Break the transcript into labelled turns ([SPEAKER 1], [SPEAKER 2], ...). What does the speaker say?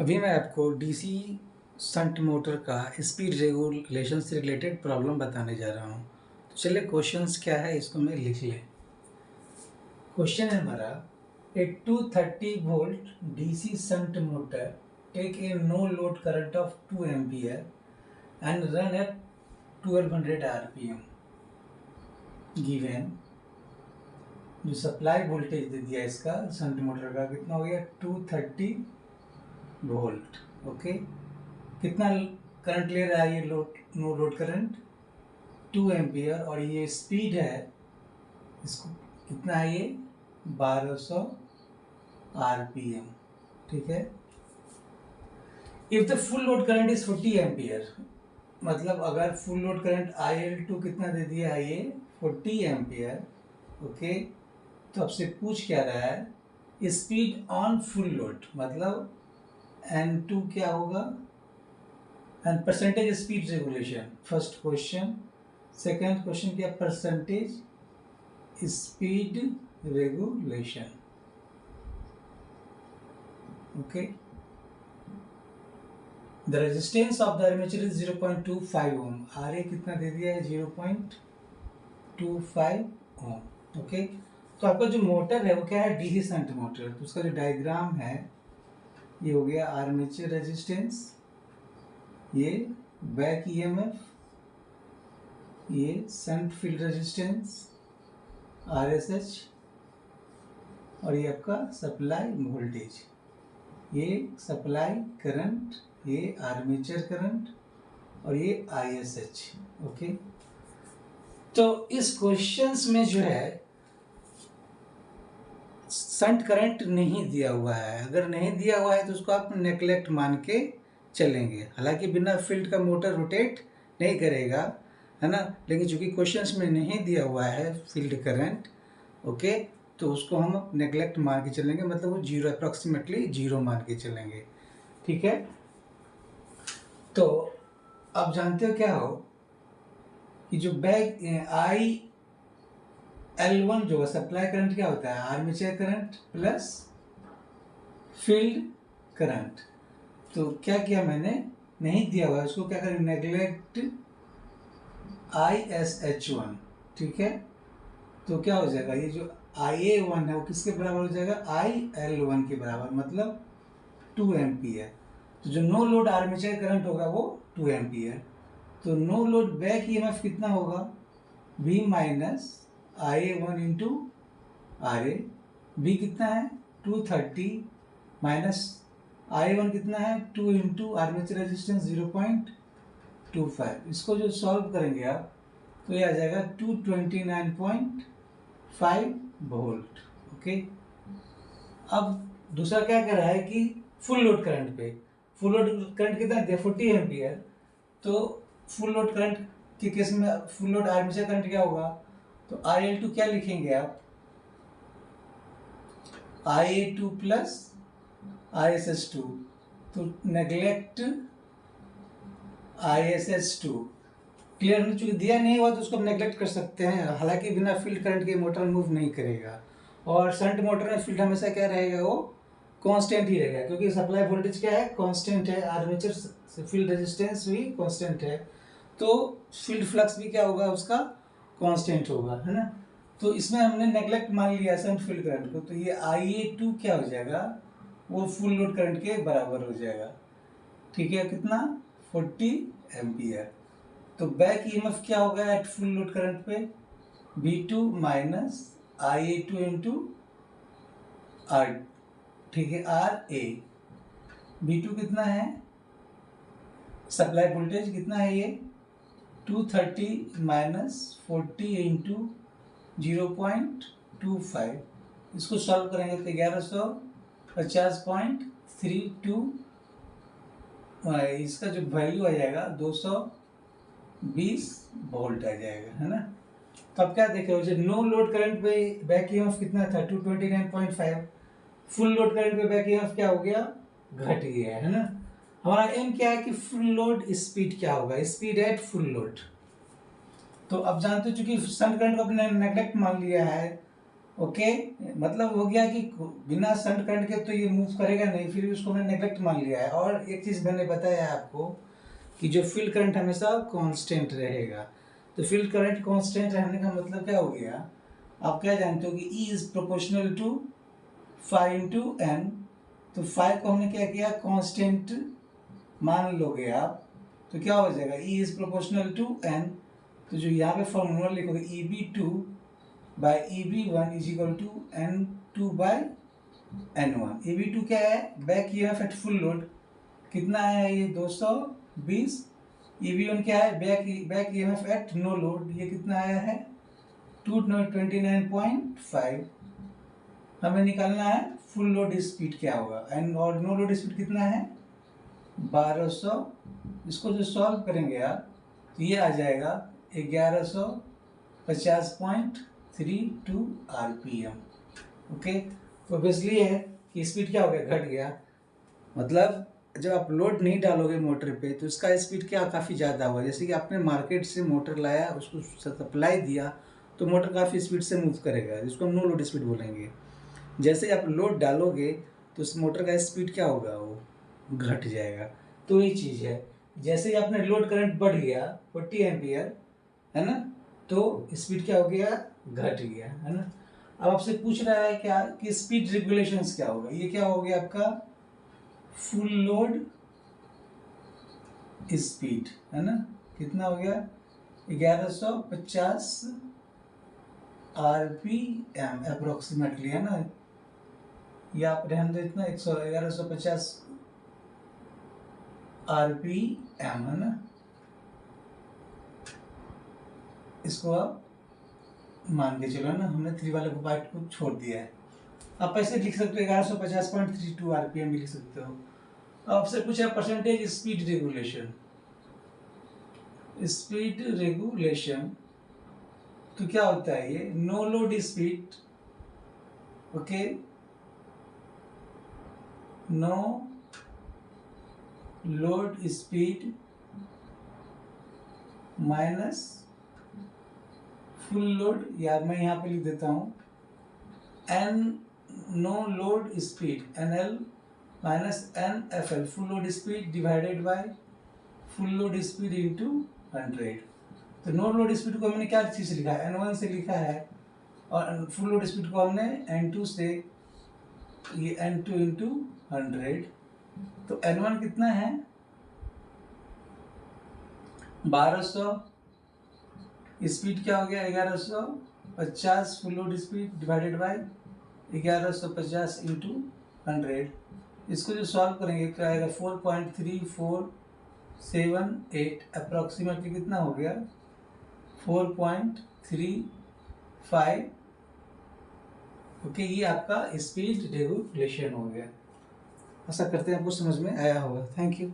[SPEAKER 1] अभी मैं आपको डीसी शंट मोटर का स्पीड रेगुलेशन से रिलेटेड प्रॉब्लम बताने जा रहा हूँ। तो चलिए क्वेश्चंस क्या है इसको मैं लिख लें। क्वेश्चन है हमारा, a 230 volt DC shunt motor take a no load current of 2 ampere and run at 1200 RPM given. जो सप्लाई वोल्टेज दे दिया इसका शंट मोटर का कितना हो गया 230 वोल्ट। ओके, कितना करंट ले रहा है ये नो लोड करंट 2 एम्पियर और ये स्पीड है इसको कितना है ये 1200 आरपीएम। ठीक है। If the full load current is 40 ampere, मतलब अगर फुल लोड करंट IL2 कितना दे दिया है ये 40 एम्पियर। ओके, तो आपसे पूछ क्या रहा है स्पीड ऑन फुल लोड, मतलब N2 क्या होगा and percentage speed regulation. First question. Second question क्या percentage speed regulation. Okay, the resistance of the armature is 0.25 ohm. R A कितना दे दिया है 0.25 ओम। ओके, तो आपका जो मोटर है वो क्या है डीसी शंट मोटर। तो उसका जो डायग्राम है ये हो गया आर्मेचर रेजिस्टेंस, ये बैक ईएमएफ, ये शंट फील्ड रेजिस्टेंस RSH और ये आपका सप्लाई वोल्टेज, ये सप्लाई करंट, ये आर्मेचर करंट और ये ISH। ओके, तो इस क्वेश्चंस में जो है शंट करंट नहीं दिया हुआ है। अगर नहीं दिया हुआ है तो उसको आप नेग्लेक्ट मान के चलेंगे। हालांकि बिना फील्ड का मोटर रोटेट नहीं करेगा, है ना, लेकिन चूंकि क्वेश्चंस में नहीं दिया हुआ है फील्ड करंट, ओके, तो उसको हम नेग्लेक्ट मान के चलेंगे, मतलब वो जीरो अप्रॉक्सीमेटली जीरो मान के चलेंगे। ठीक है। तो आप जानते हो क्या हो कि जो बैक IL1 जो सप्लाई करंट क्या होता है armature current plus field current. तो क्या किया मैंने, नहीं दिया हुआ है उसको क्या करें नेग्लेक्ट ISH1। ठीक है, तो क्या हो जाएगा ये जो IA1 है वो किसके बराबर हो जाएगा IL1 के बराबर, मतलब 2 एम्पियर। तो जो नो लोड आर्मेचर करंट होगा वो 2 एम्पियर। तो नो लोड बैक ईएमएफ कितना होगा V minus IA1 into RA। V कितना है 230 माइनस IA1 कितना है 2 इंटू आर्मेचर रेजिस्टेंस 0.25। इसको जो सॉल्व करेंगे आप तो ये आ जाएगा 229.5 वोल्ट। ओके, अब दूसरा क्या कर रहा है कि फुल लोड करंट पे, फुल लोड करंट कितना दिया 40 एम्पियर। तो फुल लोड करंट के केस में फुल लोड आर्मेचर करंट क्या होगा, तो IL2 क्या लिखेंगे आप IA2 प्लस ISH2। तो नेग्लेक्ट ISH2। क्लियर, चूंकि दिया नहीं हुआ तो उसको हम नेग्लेक्ट कर सकते हैं। हालांकि बिना फील्ड करंट के मोटर मूव नहीं करेगा और शंट मोटर में फील्ड हमेशा क्या रहेगा वो कांस्टेंट ही रहेगा, क्योंकि सप्लाई वोल्टेज क्या है कांस्टेंट है, आर्मेचर से फील्ड रेजिस्टेंस भी कांस्टेंट है, तो फील्ड फ्लक्स भी क्या होगा उसका कांस्टेंट होगा, है ना। तो इसमें हमने नेग्लेक्ट मान लिया शंट फील्ड करंट को, तो ये IA2 क्या हो जाएगा वो फुल लोड करंट के बराबर हो जाएगा। ठीक है, कितना 40 एम्पियर। तो बैक ईएमएफ क्या होगा एट फुल लोड करंट पे V2 minus IA2 into R। ठीक है, RA। V2 कितना है सप्लाई वोल्टेज कितना है ये 230 माइनस 40 इंटू 0.25। इसको सॉल्व करेंगे तो 1150.32, इसका जो वैल्यू आ जाएगा 220 वोल्ट आ जाएगा, है ना। तो अब क्या देखे मुझे नो लोड करंट पे बैक ईएमएफ कितना था 229.5, फुल लोड करंट पे बैक ईएमएफ क्या हो गया घट गया, है ना। हमारा एम क्या है कि फुल लोड स्पीड क्या होगा, स्पीड एट फुल लोड। तो अब जानते हो चूंकि शंट करंट को अपने नेग्लेक्ट मान लिया है ओके, मतलब हो गया कि बिना शंट करंट के तो ये मूव करेगा नहीं, फिर उसको मैंने नेगलेक्ट मान लिया है। और एक चीज़ मैंने बताया आपको कि जो फील्ड करंट हमेशा कांस्टेंट रहेगा। तो फील्ड करंट कांस्टेंट रहने का मतलब क्या हो गया, आप क्या जानते हो कि E is proportional to five into N. तो फाइव को हमने क्या किया, कांस्टेंट मान लोगे आप, तो क्या हो जाएगा, E is proportional to N. तो जो यहाँ पे फॉर्मूला लिखोगे EB2 by EB1 is equal to N2 by N1। EB2 क्या है, back EMF at full load, कितना है ये 220। EB1 क्या है, back EMF at no load, ये कितना आया है 229.5। हमें निकालना है फुल लोड स्पीड क्या होगा, एंड और नो लोड स्पीड कितना है 1200। इसको जो सॉल्व करेंगे आप तो ये आ जाएगा 1150.32 RPM। ओके, तो ऑब्वियसली है कि स्पीड क्या हो गया, घट गया। मतलब जब आप लोड नहीं डालोगे मोटर पे तो इसका स्पीड क्या काफ़ी ज़्यादा होगा। जैसे कि आपने मार्केट से मोटर लाया, उसको सप्लाई दिया, तो मोटर काफ़ी स्पीड से मूव करेगा, जिसको हम नो लोड स्पीड बोलेंगे। जैसे आप लोड डालोगे तो उस मोटर का स्पीड क्या होगा, वो घट जाएगा। तो ये चीज़ है, जैसे ही आपने लोड करंट बढ़ गया 40 एम्पियर, है ना, तो स्पीड क्या हो गया, घट गया, है ना। अब आपसे पूछ रहा है क्या कि स्पीड रेगुलेशंस क्या होगा। ये क्या हो गया आपका फुल लोड स्पीड, है ना, कितना हो गया 1150 RPM अप्रोक्सीमेटली, है ना। ये आप रहने दो इतना 1150 RPM, है ना। इसको आप मान के चलो ना, हमने 3 वाले पार्ट को छोड़ दिया है। आप ऐसे लिख सकते हो 1150.32 RPM भी लिख सकते हो। आपसे पूछा percentage speed regulation. Speed regulation तो क्या होता है, ये no load speed, okay, no load speed minus full load, या मैं यहाँ पे लिख देता हूँ N no load speed NL minus NFL full load speed divided by full load speed into 100। तो नो लोड स्पीड को हमने क्या चीज़ से लिखा है, N1 से लिखा है, और फुल लोड स्पीड को हमने N2 से, ये N2 इंटू 100। तो N1 कितना है 1200, स्पीड क्या हो गया 1150 full load speed divided bye 1150 into 100। इसको जो सॉल्व करेंगे क्या आएगा 4.3478 अप्रॉक्सीमेटली, कितना हो गया 4.35। ओके, ये आपका स्पीड रेगुलेशन हो गया। आशा करते हैं आपको समझ में आया होगा। Thank you.